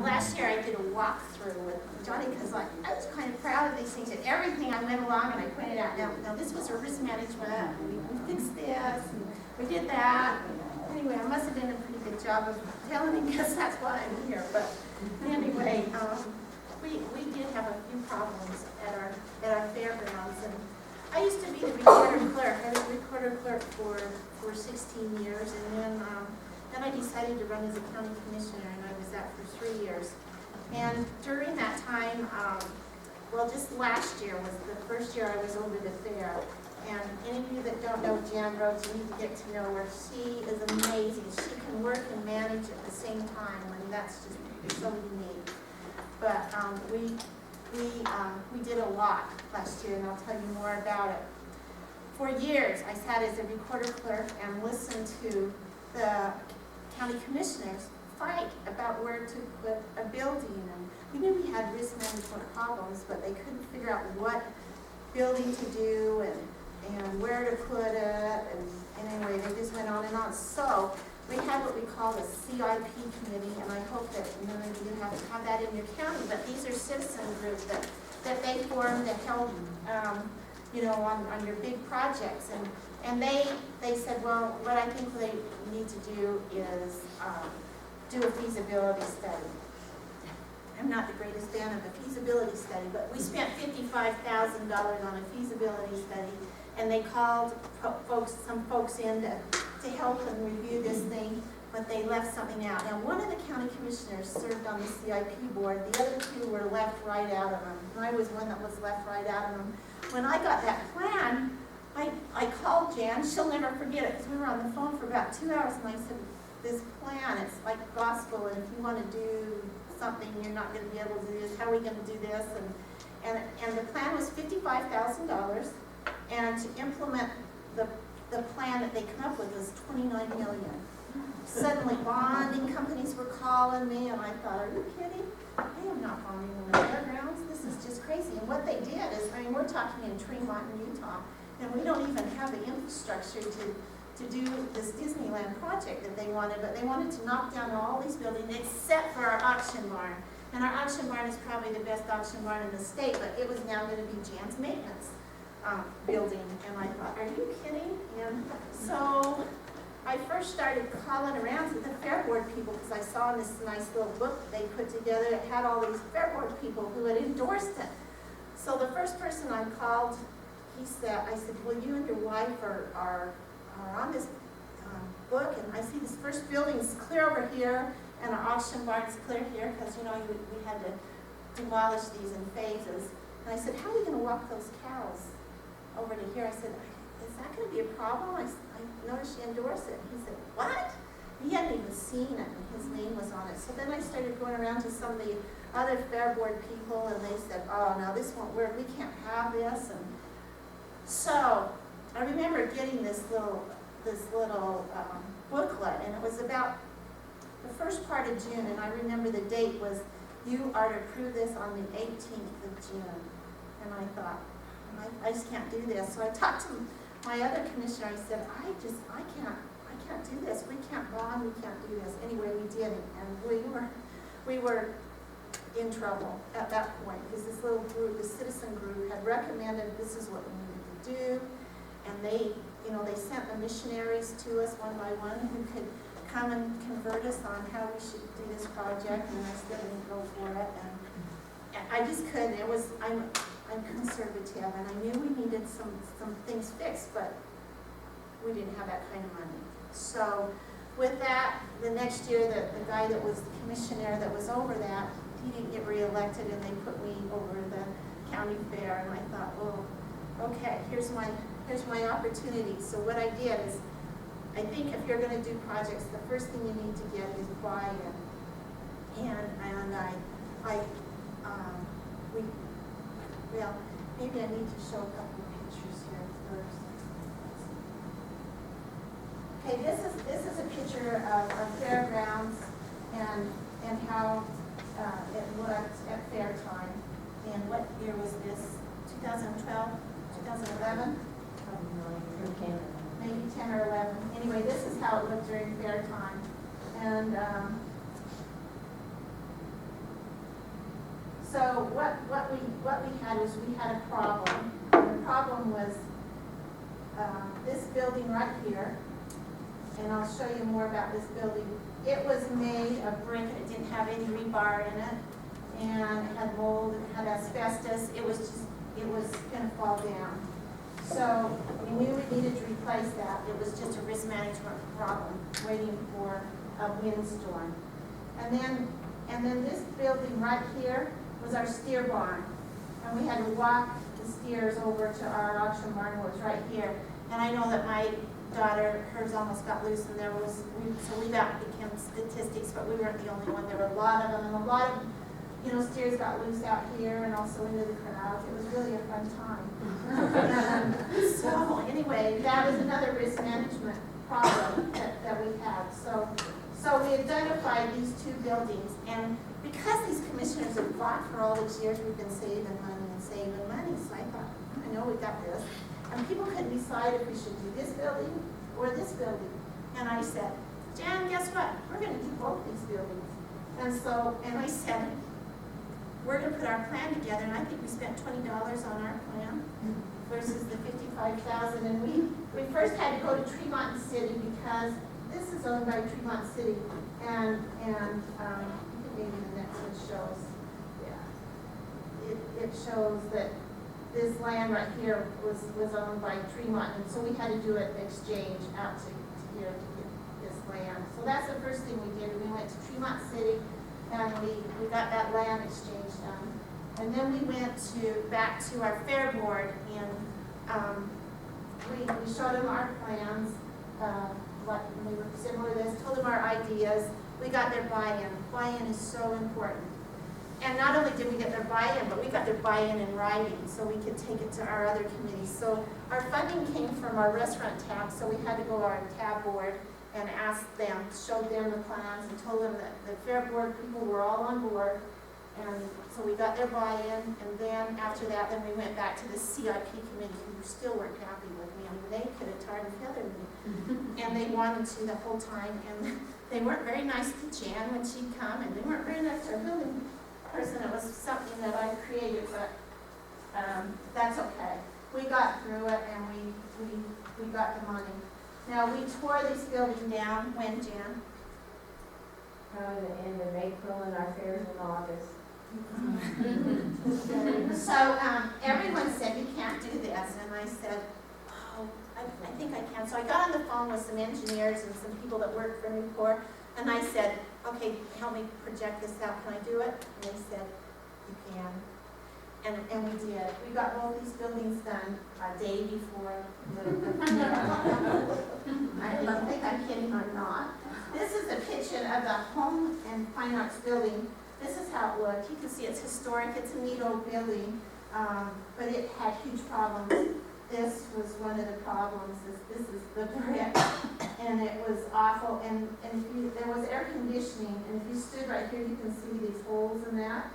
last year I did a walkthrough with Johnny because I was kind of proud of these things and everything. I went along and I pointed out, now this was a risk management, and we fixed this, and we did that. Anyway, I must have done a pretty good job of telling him because that's why I'm here. But anyway, we did have a few problems at our fairgrounds, and I used to be the recorder clerk. I was a recorder clerk for 16 years, and then I decided to run as a county commissioner, and I was that for 3 years. And during that time, well, just last year was the first year I was over the fair. And any of you that don't know Jan Rhodes, you need to get to know her. She is amazing. She can work and manage at the same time, and that's just so unique. But we did a lot last year, and I'll tell you more about it. For years, I sat as a recorder clerk and listened to the county commissioners fight about where to put a building. And we knew we had risk management problems, but they couldn't figure out what building to do and where to put it. And anyway, they just went on and on. So we had what we call the CIP committee, and I hope that none of you have that in your county, but these are citizen groups that they form to help, you know, on your big projects. And they said, well, what I think they need to do is do a feasibility study. I'm not the greatest fan of a feasibility study, but we spent $55,000 on a feasibility study, and they called some folks in to help them review this thing, but they left something out. Now, one of the county commissioners served on the CIP board. The other two were left right out of them. And I was one that was left right out of them. When I got that plan, I called Jan. She'll never forget it because we were on the phone for about 2 hours, and I said, this plan, it's like gospel, and if you want to do something, you're not going to be able to do this. How are we going to do this? And the plan was $55,000, and to implement the plan that they come up with was $29 million. Suddenly, bonding companies were calling me, and I thought, are you kidding? I am not bonding on the fairgrounds. This is just crazy. And what they did is, I mean, we're talking in Tremont, Utah, and we don't even have the infrastructure to do this Disneyland project that they wanted, but they wanted to knock down all these buildings except for our auction barn. And our auction barn is probably the best auction barn in the state, but it was now going to be Jan's maintenance building. And I thought, are you kidding? And so I first started calling around to the Fair Board people because I saw in this nice little book they put together. It had all these Fair Board people who had endorsed it. So the first person I called, I said, well, you and your wife are on this book, and I see this first building is clear over here, and our auction barn's clear here, because, you know, we had to demolish these in phases. And I said, how are we going to walk those cows over to here? I said, is that going to be a problem? I noticed you endorsed it. He said, what? He hadn't even seen it, and his name was on it. So then I started going around to some of the other Fair Board people, and they said, oh, no, this won't work. We can't have this. And so I remember getting this little booklet, and it was about the first part of June, and I remember the date was, you are to approve this on the 18th of June. And I thought, I just can't do this. So I talked to my other commissioner. I said, I can't do this. We can't bond. We can't do this. Anyway, we did it, and we were in trouble at that point because this little group, the citizen group, had recommended this is what we needed to do, and they sent the missionaries to us one by one who could come and convert us on how we should do this project, and I still didn't go for it, and I just couldn't. I'm conservative, and I knew we needed some things fixed, but we didn't have that kind of money. So with that, the next year, the guy that was the commissioner that was over that, he didn't get reelected, and they put me over the county fair, and I thought, well, okay, here's my opportunity. So what I did is, I think if you're going to do projects, the first thing you need to get is buy-in. Well, maybe I need to show a couple of pictures here first. Okay, this is a picture of our fairgrounds and how it looked at fair time. And what year was this? 2012, 2011? Maybe 10 or 11. Anyway, this is how it looked during fair time. And So what we had was we had a problem. The problem was this building right here, and I'll show you more about this building. It was made of brick, and it didn't have any rebar in it, and it had mold, and it had asbestos. It was gonna fall down. So we knew we needed to replace that. It was just a risk management problem, waiting for a windstorm. And then this building right here was our steer barn. And we had to walk the steers over to our auction barn, which was right here. And I know that my daughter, hers almost got loose, and so we got became statistics, but we weren't the only one. There were a lot of them, and a lot of, steers got loose out here and also into the crowds. It was really a fun time. So anyway, that was another risk management problem that we had. So we identified these two buildings, and because these commissioners have fought for all these years, we've been saving money. So I thought, I know we got this. And people couldn't decide if we should do this building or this building. And I said, Jan, guess what? We're going to do both these buildings. And I said, we're going to put our plan together, and I think we spent $20 on our plan versus the $55,000. And we first had to go to Tremont City because this is owned by Tremont City, and maybe the next one shows, it shows that this land right here was owned by Tremont, and so we had to do an exchange out to here to get this land. So that's the first thing we did. We went to Tremont City, and we got that land exchange done. And then we went back to our fair board, and we showed them our plans, like they were similar to this, told them our ideas. We got their buy-in. Buy-in is so important. And not only did we get their buy-in, but we got their buy-in in writing, so we could take it to our other committees. So our funding came from our restaurant tab, so we had to go to our tab board and ask them, showed them the plans, and told them that the fair board people were all on board. And so we got their buy-in, and then after that, then we went back to the CIP committee, who still weren't happy with me. I mean, they could have tarred and feathered me. And they wanted to the whole time, and they weren't very nice to Jan when she'd come, and they weren't very nice to our building person. It was something that I created, but that's okay. We got through it, and we got the money. Now, we tore this building down when, Jan? Probably the end of April, and our fair's in August. So everyone said, you can't do this, and I said, oh, I think I can. So I got on the phone with some engineers and some people that work for Nucor, and I said, okay, help me project this out, can I do it? And they said, you can. And we did. We got both these buildings done a day before I don't think I'm kidding or not. This is a picture of the Home and Fine Arts building. This is how it looked. You can see it's historic. It's a neat old building, but it had huge problems. This was one of the problems. This is the brick, and it was awful. And there was air conditioning, and if you stood right here, you can see these holes in that.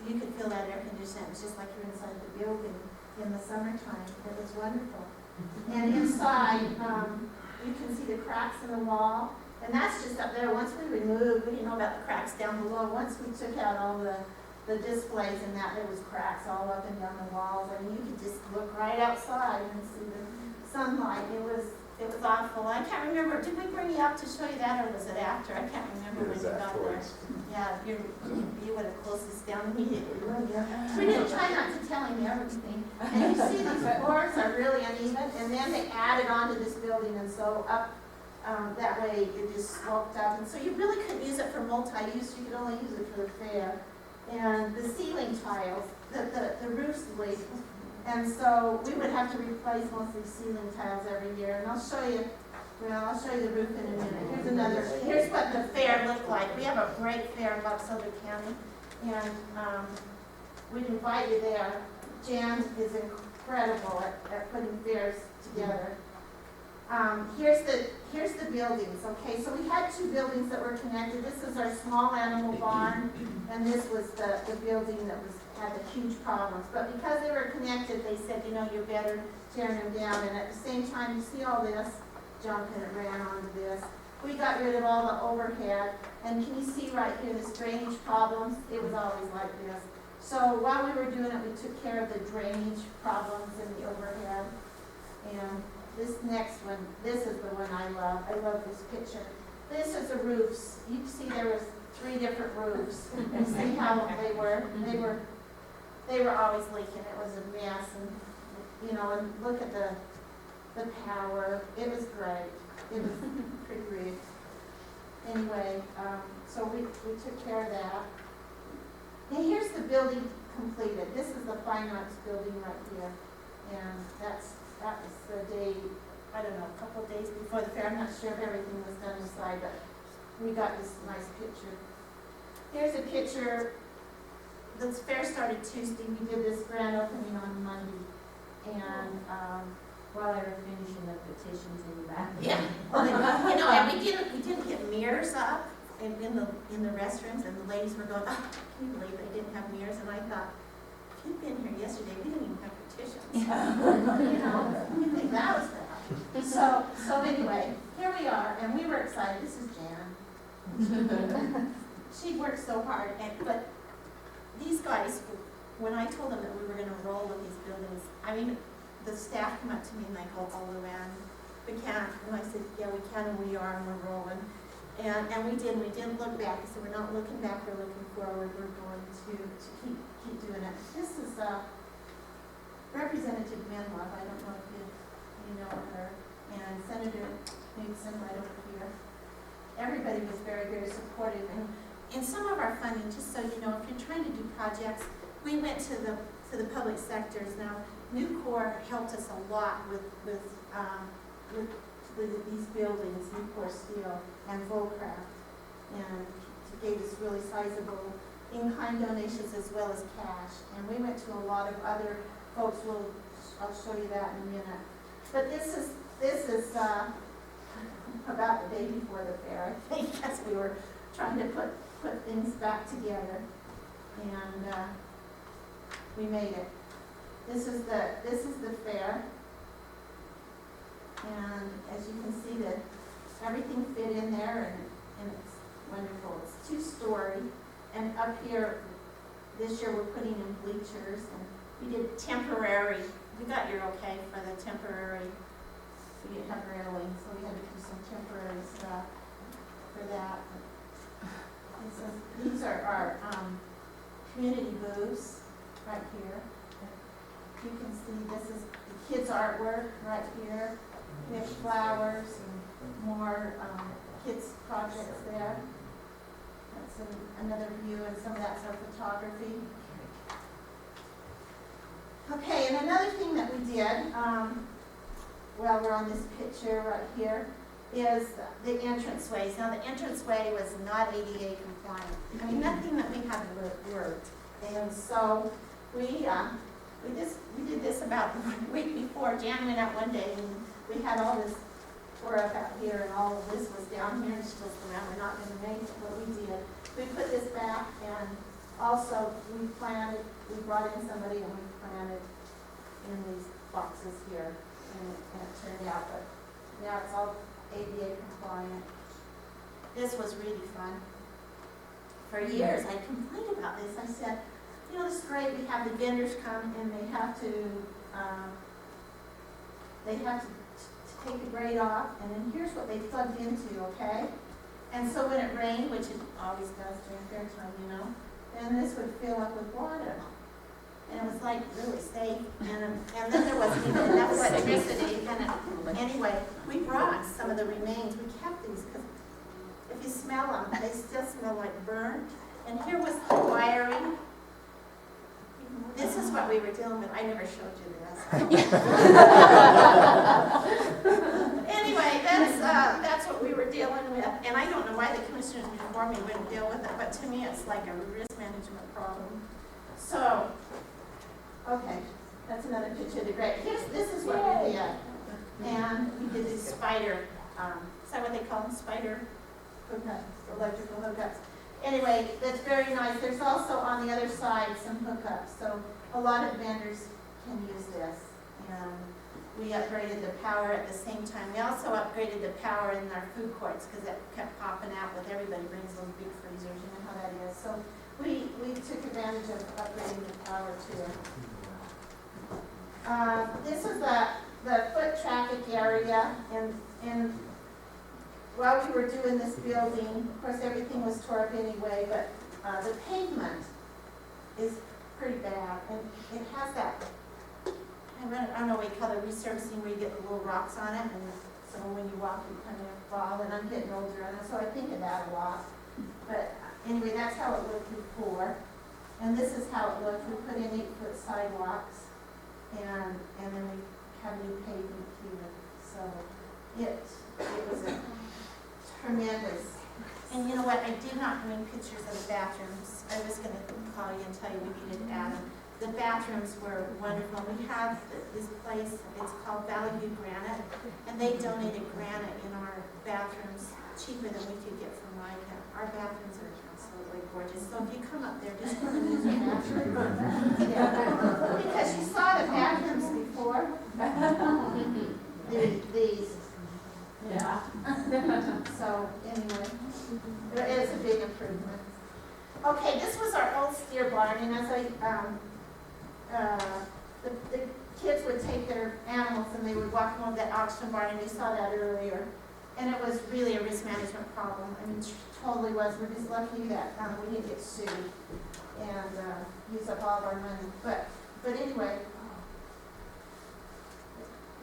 You could feel that air conditioning. It's just like you're inside the building in the summertime. It was wonderful. And inside, you can see the cracks in the wall. And that's just up there. Once we removed, we didn't know about the cracks down below. Once we took out all the displays and that, there was cracks all up and down the walls. I mean, you could just look right outside and see the sunlight. It was awful. I can't remember. Did we bring you up to show you that, or was it after? I can't remember when you got there. Yeah, you would have closed this down immediately. We didn't try not to tell him everything. And you see these floors are really uneven, and then they added on to this building, and so up. That way it just sloped up, and so you really couldn't use it for multi-use. You could only use it for the fair. And the ceiling tiles, the roofs leaked, and so we would have to replace most of these ceiling tiles every year. And I'll show you the roof in a minute. Here's what the fair looked like. We have a great fair in Buxover County, and we'd invite you there. Jan is incredible at putting fairs together. Here's the buildings, okay? So we had two buildings that were connected. This is our small animal barn, and this was the building that had the huge problems. But because they were connected, they said, you're better tearing them down. And at the same time, you see all this junk and it ran onto this. We got rid of all the overhead. And can you see right here, this drainage problems? It was always like this. So while we were doing it, we took care of the drainage problems in the overhead. And this next one, this is the one I love. I love this picture. This is the roofs. You can see there was 3 different roofs. And see how they were? They were always leaking. It was a mess. And, you know, and look at the power. It was great. It was pretty great. Anyway, so we took care of that. And here's the building completed. This is the Fine Arts building right here. And that was the day, I don't know, a couple of days before the fair. I'm not sure if everything was done inside, but we got this nice picture. Here's a picture. The fair started Tuesday. We did this grand opening on Monday. And, While they were finishing the petitions in the back. yeah, well, you know, and we didn't get mirrors up in the restrooms, and the ladies were going, oh, can you believe they didn't have mirrors? And I thought, if you'd been here yesterday, we didn't even have petitions. You know, you think that was bad. So anyway, here we are, and we were excited. This is Jan. She worked so hard, but these guys, when I told them that we were going to roll with these buildings, I mean, the staff come up to me and they go, oh, Luann, we can't. And I said, yeah, we can, and we are, and we're rolling. And we didn't look back. I said, we're not looking back, we're looking forward. We're going to keep doing it. This is Representative Menlove. I don't know if you know her. And Senator Newsom right over here. Everybody was very, very supportive. And in some of our funding, just so you know, if you're trying to do projects, we went to the public sectors. Now, Nucor helped us a lot with these buildings, Nucor Steel and Volcraft, and gave us really sizable in-kind donations as well as cash. And we went to a lot of other folks. I'll show you that in a minute. But this is about the day before the fair, I think, as we were trying to put things back together, and we made it. This is the fair, and as you can see, that everything fit in there, and it's wonderful. It's 2-story, and up here this year we're putting in bleachers, and we did temporary. We got your okay for the temporary. We didn't have railing, so we had to do some temporary stuff for that. These are our community booths right here. You can see this is the kids' artwork right here. We have flowers and more kids' projects there. That's another view, and some of that's our photography. Okay, and another thing that we did, while we're on this picture right here, is the entranceways. Now, the entranceway was not ADA compliant. I mean, nothing that we had worked. And so we did this about the week before. Jan went out one day and we had all this tore up out here, and all of this was down here, and she goes, around, we're not going to make it. What we did, we put this back, and also we brought in somebody and we planted in these boxes here, and it turned out, but now it's all ADA compliant. This was really fun. For years, I complained about this. I said, you know, this is great. We have the vendors come and they have to take the grate off, and then here's what they plugged into, okay? And so when it rained, which it always does during fair time, you know, then this would fill up with water. And it was like really safe, and then there wasn't even enough electricity. And anyway, we brought some of the remains. We kept these because if you smell them, they still smell like burnt. And here was the wiring. This is what we were dealing with. I never showed you this. Anyway, that's what we were dealing with. And I don't know why the commissioners before me wouldn't deal with it, but to me it's like a risk management problem. So, okay, that's another picture of the grate. This is what we did. And we did these spider, is that what they call them? Spider hookups, electrical hookups. Anyway, that's very nice. There's also on the other side some hookups, so a lot of vendors can use this. And we upgraded the power at the same time. We also upgraded the power in our food courts because it kept popping out with everybody brings those big freezers. You know how that is. So we took advantage of upgrading the power to it. This is the foot traffic area, and while we were doing this building, of course, everything was tore up anyway, but the pavement is pretty bad, and it has that, I don't know what you call it, resurfacing, where you get the little rocks on it, and so when you walk, you kind of fall, and I'm getting older, and so I think of that a lot. But anyway, that's how it looked before, and this is how it looked. We put in 8-foot sidewalks, and then we have new pavement here. So it was a tremendous. And you know what? I did not bring pictures of the bathrooms. I was going to call you and tell you we needed to add them. The bathrooms were wonderful. We have this place, it's called Valley View Granite, and they donated granite in our bathrooms cheaper than we could get from Micah. Our bathrooms are absolutely gorgeous. So if you come up there, just come and use our bathroom. Yeah. Because you saw the bathrooms before. These. Yeah. So anyway, it is a big improvement. Okay, this was our old steer barn, and as the kids would take their animals and they would walk them over that auction barn, and you saw that earlier. And it was really a risk management problem. I mean, totally was. We're just lucky that we didn't get sued and use up all of our money. But anyway,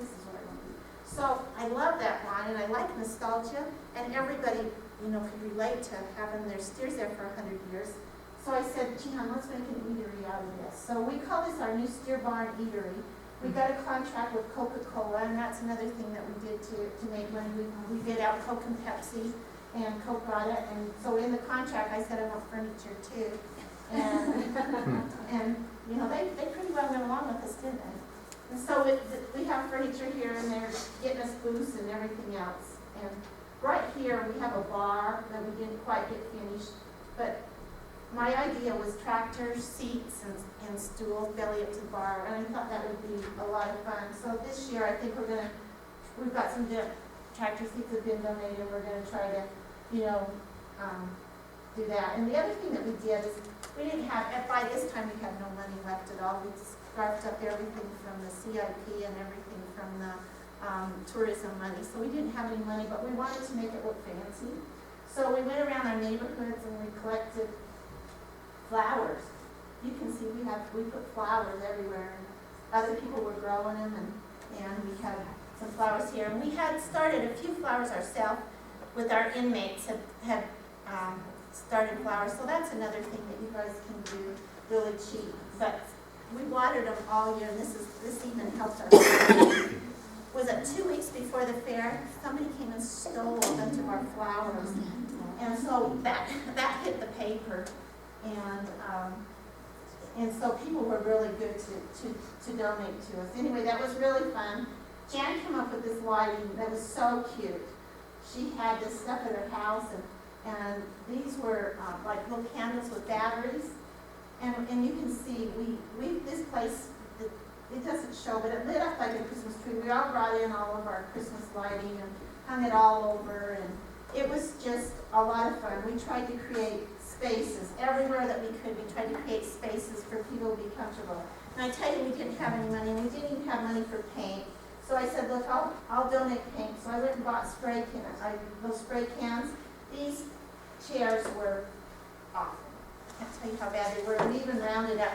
this is what I want to do. So I love that barn, and I like nostalgia, and everybody, you know, could relate to having their steers there for 100 years. So I said, Gian, let's make an eatery out of this. So we call this our new steer barn eatery. We got a contract with Coca-Cola, and that's another thing that we did to make money. We bid out Coke and Pepsi, and Coke brought it. And so in the contract, I said I want furniture too. And you know, they pretty well went along with us, didn't they? And so we have furniture here, and they're getting us booths and everything else. And right here, we have a bar that we didn't quite get finished, but my idea was tractors, seats, and stools, belly up to the bar, and I thought that would be a lot of fun. So this year, I think we've got some tractor seats that have been donated, and we're gonna try to, you know, do that. And the other thing that we did is, we didn't have, by this time, we had no money left at all. We scarfed up everything from the CIP and everything from the tourism money. So we didn't have any money, but we wanted to make it look fancy. So we went around our neighborhoods and we collected flowers. You can see we put flowers everywhere, and other people were growing them, and we had some flowers here. And we had started a few flowers ourselves with our inmates, had started flowers. So that's another thing that you guys can do really cheap. But we watered them all year, and this even helped us. Was it 2 weeks before the fair? Somebody came and stole a bunch of our flowers, and so that hit the paper. And so people were really good to donate to us. Anyway, that was really fun. Jan came up with this lighting that was so cute. She had this stuff at her house, and these were like little candles with batteries. And you can see, this place, it doesn't show, but it lit up like a Christmas tree. We all brought in all of our Christmas lighting and hung it all over, and it was just a lot of fun. We tried to create spaces everywhere that we could. We tried to create spaces for people to be comfortable. And I tell you, we didn't have any money, and we didn't even have money for paint. So I said, look, I'll donate paint. So I went and bought spray cans. Those spray cans. These chairs were awful. I can't tell you how bad they were. We even rounded up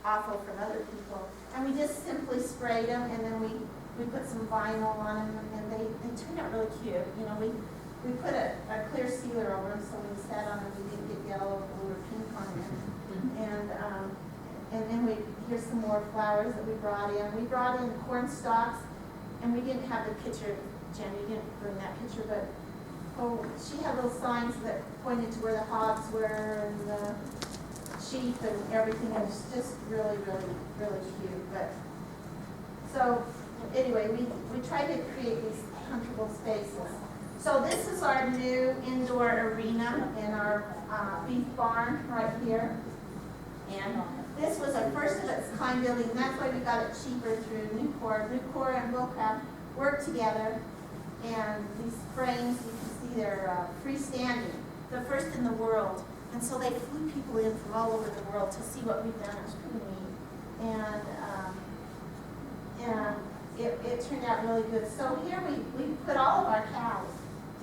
awful from other people. And we just simply sprayed them, and then we put some vinyl on them, and they turned out really cute. You know, we put a clear sealer over them, so when we sat on them, we didn't get yellow, blue, or pink on them. And then here's some more flowers that we brought in. We brought in corn stalks, and we didn't have the picture. Jen, you didn't bring that picture, but she had little signs that pointed to where the hogs were and the sheep and everything. It was just really, really, really cute. But so anyway, we tried to create these comfortable spaces. So this is our new indoor arena in our beef barn right here. And this was our first of its kind building, and that's why we got it cheaper through Nucor. Nucor and Wilcraft worked together, and these frames, you can see they're freestanding. The first in the world. And so they flew people in from all over the world to see what we've done. It was pretty neat. And it turned out really good. So here we put all of our cows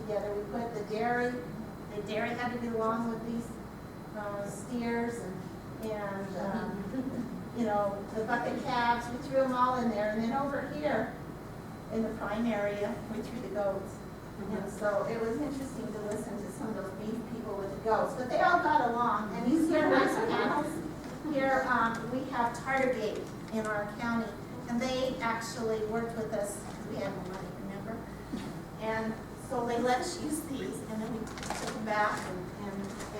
together. We put the dairy had to be along with these steers and the bucket calves. We threw them all in there. And then over here in the prime area, we threw the goats. And so it was interesting to listen to some of those beef people with the goats. But they all got along. And you see our nice panels? Here we have Tartargate in our county. And they actually worked with us. We had no money, remember? And so they let us use these, and then we took them back,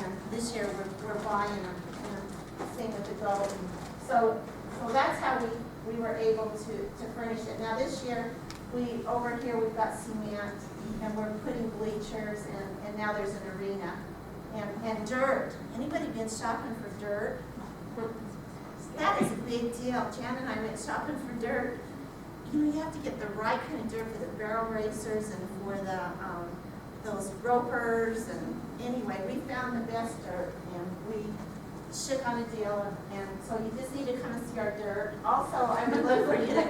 and this year we're buying them, and same with the goat. And so that's how we were able to furnish it. Now this year, over here we've got cement, and we're putting bleachers, and now there's an arena. And dirt. Anybody been shopping for dirt? That is a big deal. Jan and I went shopping for dirt. You have to get the right kind of dirt for the barrel racers and for those ropers. And anyway, we found the best dirt, and we shook on a deal. And so you just need to come and see our dirt. Also, I would love for you to.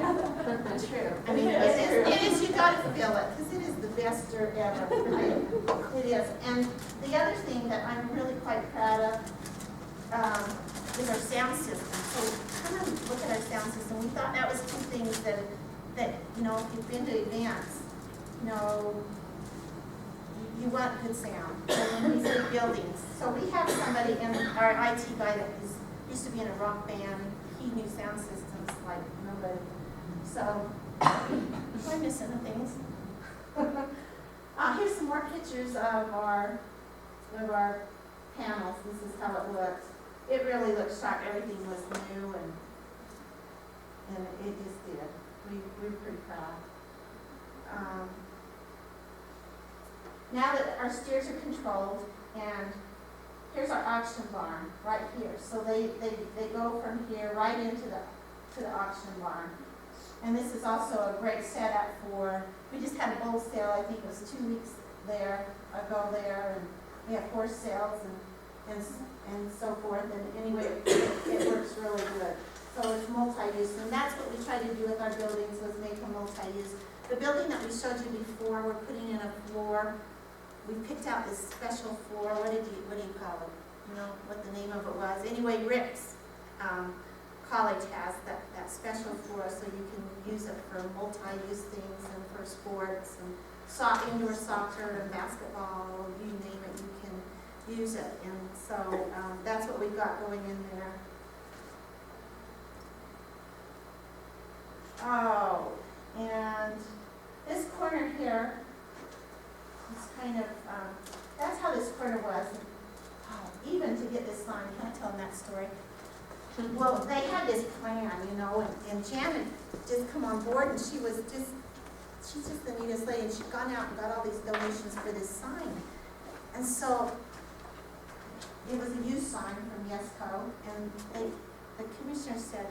True. I mean, it is. You got to feel it because it is the best dirt ever. It is. And the other thing that I'm really quite proud of. Is our sound system. So come and look at our sound system. We thought that was two things that if you've been to events, you want good sound. So when we say buildings. So we have somebody in our IT guy that used to be in a rock band, and he knew sound systems like nobody. So I'm missing the things. Here's some more pictures of our panels. This is how it looks. It really looks sharp. Everything was new, and it just did. We were pretty proud. Now that our steers are controlled, and here's our auction barn right here. So they go from here right into the auction barn. And this is also a great setup for. We just had a bull sale. I think it was 2 weeks ago there, and we have horse sales and so forth, and anyway, it works really good. So it's multi-use, and that's what we try to do with our buildings, was make them multi-use. The building that we showed you before, we're putting in a floor. We picked out this special floor. What do you call it? You know what the name of it was? Anyway, Rick's College has that special floor, so you can use it for multi-use things and for sports and indoor soccer and basketball. You name it, you can use it. And so that's what we've got going in there. Oh, and this corner here is kind of, that's how this corner was. Even to get this sign, can I tell them that story? Well, they had this plan, and Janet just come on board, and she's just the neatest lady, and she'd gone out and got all these donations for this sign. And so it was a youth sign from YESCO, and the commissioner said,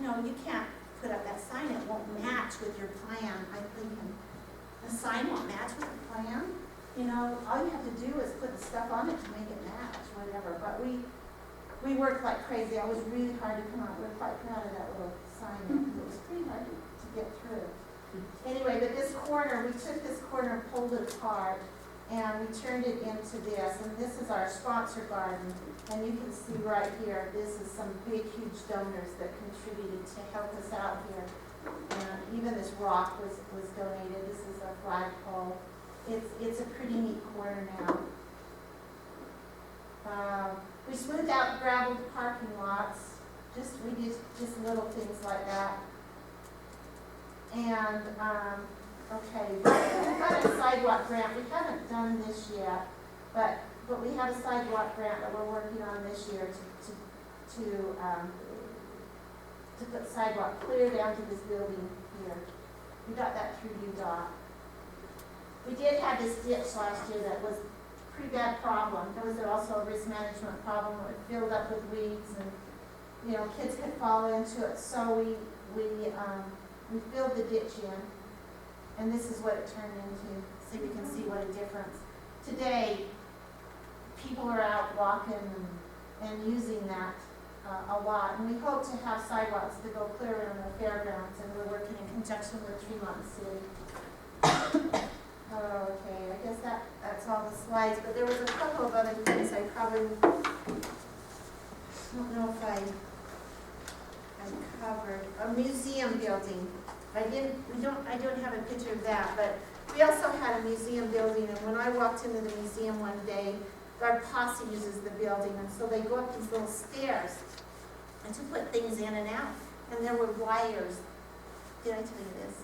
you can't put up that sign, it won't match with your plan. I'm thinking, the sign won't match with the plan? All you have to do is put the stuff on it to make it match, whatever. But we worked like crazy. It was really hard to come out. We're quite proud of that little sign. It was pretty hard to get through. Anyway, but this corner, we took this corner, pulled it apart, and we turned it into this. And this is our sponsor garden. And you can see right here, this is some big, huge donors that contributed to help us out here. And even this rock was donated. This is a flagpole. It's a pretty neat corner now. We smoothed out gravel parking lots. We did just little things like that. And okay, we got a sidewalk grant. We haven't done this yet, but we have a sidewalk grant that we're working on this year to put sidewalk clear down to this building here. We got that through UDOT. We did have this ditch last year that was a pretty bad problem. There was also a risk management problem. It filled up with weeds, and kids could fall into it. So we filled the ditch in, and this is what it turned into. So you can see what a difference. Today, people are out walking and using that a lot. And we hope to have sidewalks to go clear around the fairgrounds, and we're working in conjunction with Tremont City. Okay, I guess that's all the slides, but there was a couple of other things I probably don't know if I covered. A museum building. I don't have a picture of that, but we also had a museum building, and when I walked into the museum one day, our posse uses the building, and so they go up these little stairs and to put things in and out, and there were wires. Did I tell you this?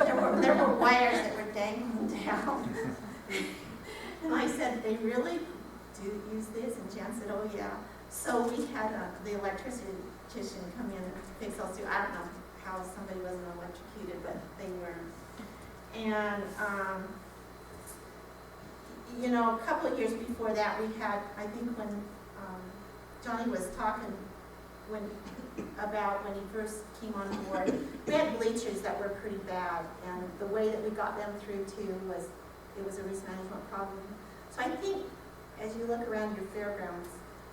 there were wires that were dangling down. And I said, they really do use this? And Jan said, oh yeah. So we had the electrician come in and fix those two. I don't know how somebody wasn't electrocuted, but they weren't. And you know, a couple of years before that, we had, I think when Johnny was talking about when he first came on board, we had bleachers that were pretty bad, and the way that we got them through too was, it was a risk management problem. So I think as you look around your fairgrounds,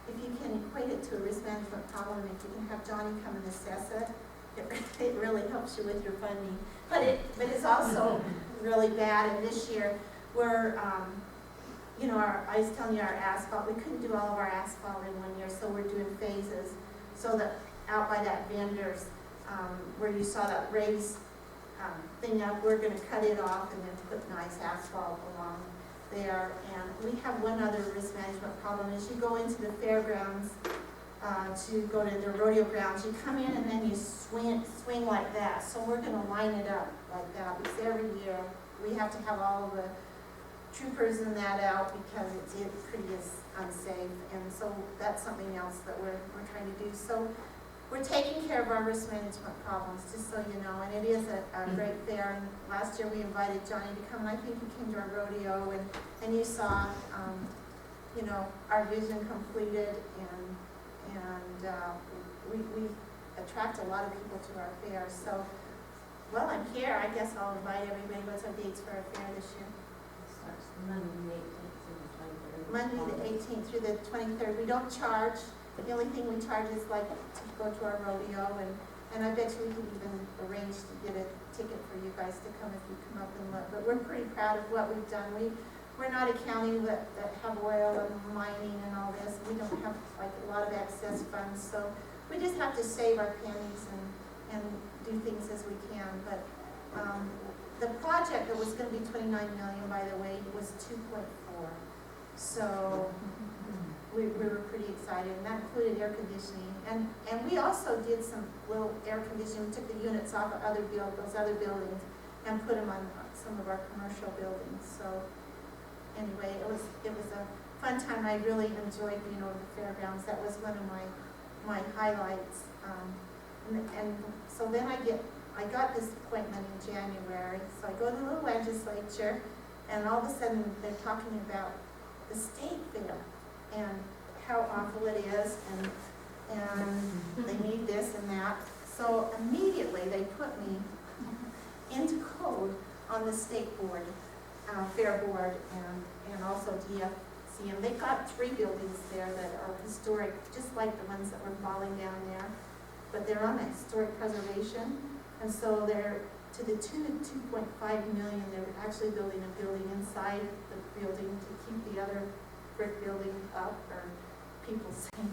if you can equate it to a risk management problem, if you can have Johnny come and assess it, it really helps you with your funding. But it's also really bad, and this year we're, you know, I was telling you our asphalt, we couldn't do all of our asphalt in 1 year, so we're doing phases. So that out by that vendors, where you saw that raised thing up, we're gonna cut it off and then put nice asphalt along there. And we have one other risk management problem. As you go into the fairgrounds, to go to the rodeo grounds, you come in and then you swing like that. So we're gonna line it up like that, because every year we have to have all of the troopers in that out because it's pretty unsafe, and so that's something else that we're trying to do. So we're taking care of our risk management problems, just so you know, and it is a great fair. And last year we invited Johnny to come, and I think he came to our rodeo, and you saw, you know, our vision completed, and we attract a lot of people to our fair. So, well, I'm here. I guess I'll invite everybody. What's our dates for our fair this year? Monday the 18th through the 23rd. We don't charge. The only thing we charge is like to go to our rodeo, and I bet you we could even arrange to get a ticket for you guys to come if you come up and look. But we're pretty proud of what we've done. We're not a county that have oil and mining and all this. We don't have like a lot of excess funds, so we just have to save our pennies and do things as we can. But the project that was going to be $29 million, by the way, was 2.4. So we were pretty excited, and that included air conditioning. And we also did some little air conditioning. We took the units off of those other buildings and put them on some of our commercial buildings. So anyway, it was a fun time. I really enjoyed being over the fairgrounds. That was one of my highlights. And so then I got this appointment in January, so I go to the legislature, and all of a sudden they're talking about the state fair and how awful it is, and they need this and that. So immediately they put me into code on the state board, fair board, and also DFCM. They've got 3 buildings there that are historic, just like the ones that were falling down there, but they're on the historic preservation. And so they're, to the tune of $2.5 million, they're actually building a building inside the building to keep the other brick building up, or people saying,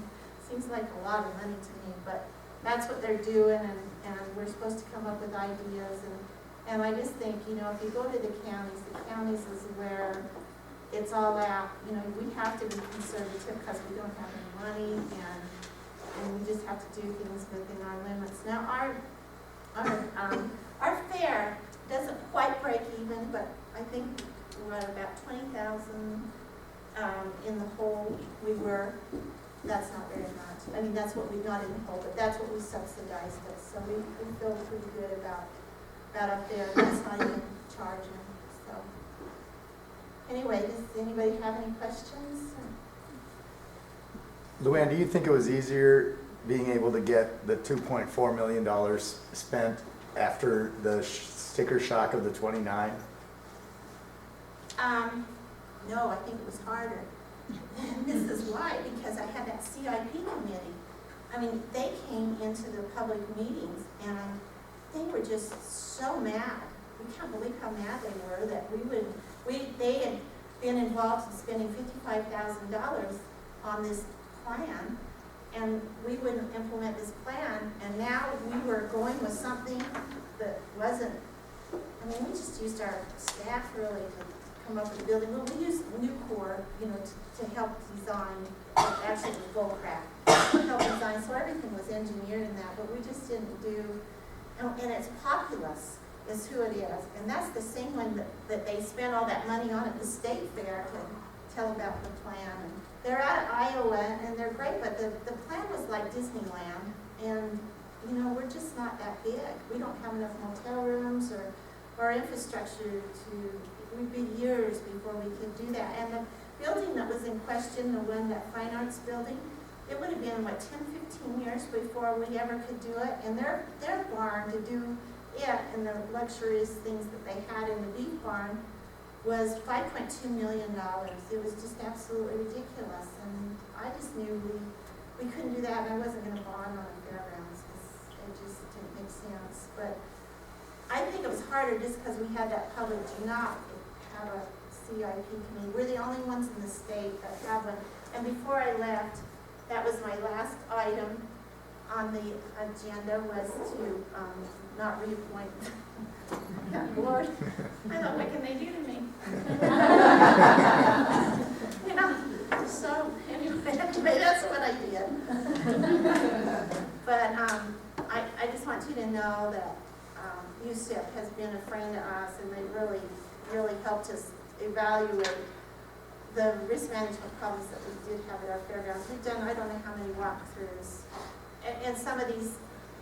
seems like a lot of money to me, but that's what they're doing, and we're supposed to come up with ideas, and I just think, you know, if you go to the counties is where it's all at. You know, we have to be conservative because we don't have any money, and we just have to do things within our limits. Now, our fair doesn't quite break even, but I think we're at about 20,000 in the hole. That's not very much. I mean, that's what we got in the hole, but that's what we subsidized it. So we feel pretty good about our fair. That's not even charging. So anyway, does anybody have any questions? Luann, do you think it was easier being able to get the $2.4 million spent after the sticker shock of the 29? No, I think it was harder. And this is why, because I had that CIP committee. I mean, they came into the public meetings and they were just so mad. We can't believe how mad they were that they had been involved in spending $55,000 on this plan, and we wouldn't implement this plan, and now we were going with something that wasn't, I mean, we just used our staff really to come up with the building. Well, we used Nucor, you know, to help design, actually it was Goldcraft, to help design, so everything was engineered in that, but we just didn't do, and it's Populous is who it is, and that's the same one that they spent all that money on at the state fair to tell about the plan. And they're out of Iowa, and they're great, but the plan was like Disneyland, and, you know, we're just not that big. We don't have enough motel rooms or infrastructure we'd be years before we could do that. And the building that was in question, the one, that Fine Arts building, it would have been, what, 10, 15 years before we ever could do it. And their barn, to do it and the luxurious things that they had in the beef barn, was $5.2 million. It was just absolutely ridiculous. And I just knew we couldn't do that, and I wasn't going to bond on the fairgrounds because it just didn't make sense. But I think it was harder just because we had that public do not have a CIP committee. We're the only ones in the state that have one. And before I left, that was my last item on the agenda, was to not reappoint. Lord, I thought, what can they do to me? You know, so anyway, that's what I did. But I just want you to know that USIP has been a friend to us, and they really, really helped us evaluate the risk management problems that we did have at our fairgrounds. We've done, I don't know how many walkthroughs, and some of these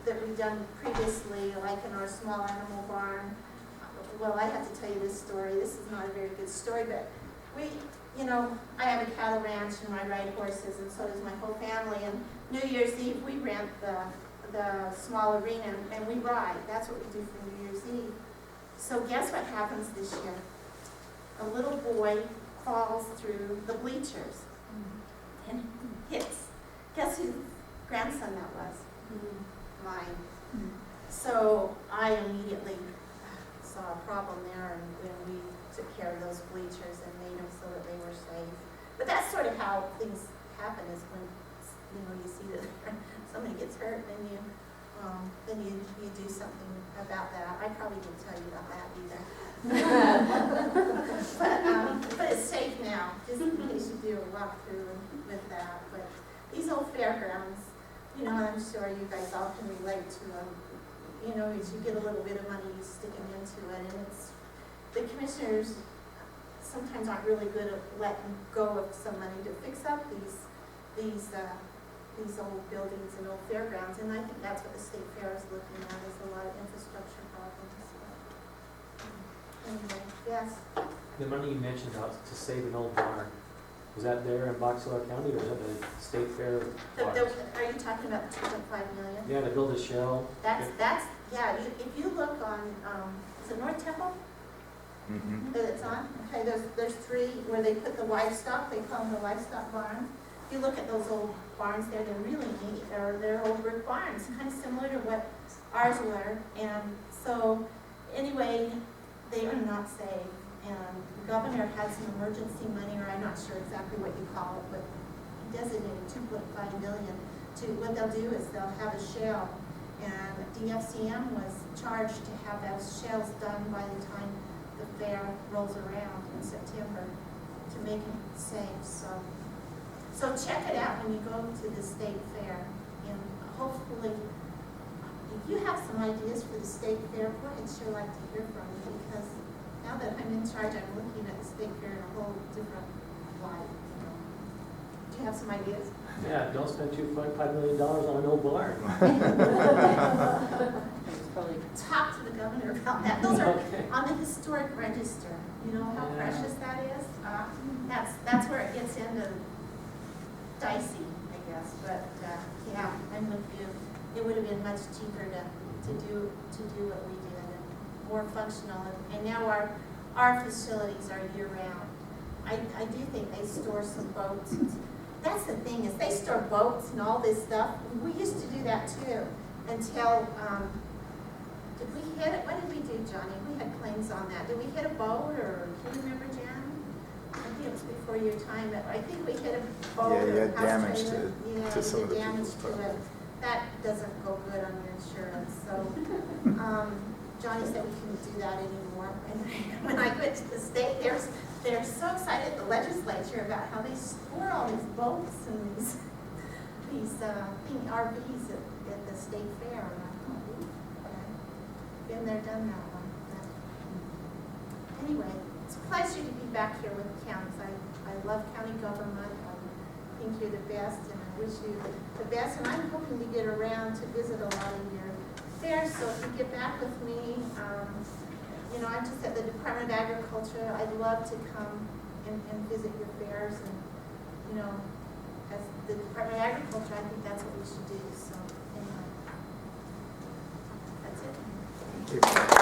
that we've done previously, like in our small animal barn. Well, I have to tell you this story. This is not a very good story, but we, you know, I have a cattle ranch and I ride horses, and so does my whole family. And New Year's Eve, we rent the small arena and we ride. That's what we do for New Year's Eve. So guess what happens this year? A little boy falls through the bleachers and hits. Guess whose grandson that was? Mine. So I immediately saw a problem there, and when we took care of those bleachers and made them so that they were safe. But that's sort of how things happen, is when, you know, you see that somebody gets hurt, then you do something about that. I probably didn't tell you about that either. But it's safe now, just in case you do a walkthrough with that. But these old fairgrounds, you know, I'm sure you guys all can relate to them. You know, as you get a little bit of money, you stick them into it, and it's, the commissioners sometimes aren't really good at letting go of some money to fix up these old buildings and old fairgrounds, and I think that's what the state fair is looking at, is a lot of infrastructure problems. Anyway, yes. The money you mentioned out to save an old barn, was that there in Box Elder County, or was that the state fair? Are you talking about the $2.5 million? Yeah, to build a shell. That's yeah. If you look on, is it North Temple? Mm-hmm. That it's on? Okay, there's three where they put the livestock. They call them the livestock barn. If you look at those old barns there, they're really neat. They're old brick barns, kind of similar to what ours were. And so, anyway, they are not safe. And the governor had some emergency money, or I'm not sure exactly what you call it, but he designated $2.5 million to, what they'll do is they'll have a shell, and DFCM was charged to have those shells done by the time the fair rolls around in September to make it safe. So check it out when you go to the state fair, and hopefully, if you have some ideas for the state fair, boy, I'd sure like to hear from you, because now that I'm in charge, I'm looking at the state fair in a whole different light. Do you have some ideas? Yeah, don't spend $2.5 million on an old barn. Talk to the governor about that. Those are Okay. on the historic register. You know how Yeah. precious that is? That's where it gets into dicey, I guess. But yeah, I'm with you. It would have been much cheaper to do what we did, and more functional. And now our facilities are year round. I do think they store some boats. That's the thing, is they store boats and all this stuff. We used to do that too, until, did we hit it? What did we do, Johnny? We had claims on that. Did we hit a boat, or, do you remember, Jan? I think it was before your time, but I think we hit a boat Yeah, you or had house damage trailer. to Yeah, some you of the did damage people's to it. That doesn't go good on your insurance, so, Johnny said we couldn't do that anymore. And when I went to the state, they're so excited at the legislature about how they store all these boats and these RVs at the state fair. And I thought, ooh, okay. Been there, done that one. But anyway, it's a pleasure to be back here with the counties. I love county government. I think you're the best, and I wish you the best. And I'm hoping to get around to visit a lot of your fairs. So if you get back with me, you know, I'm just at the Department of Agriculture. I'd love to come and visit your fairs, and, you know, as the Department of Agriculture, I think that's what we should do. So anyway, that's it. Thank you.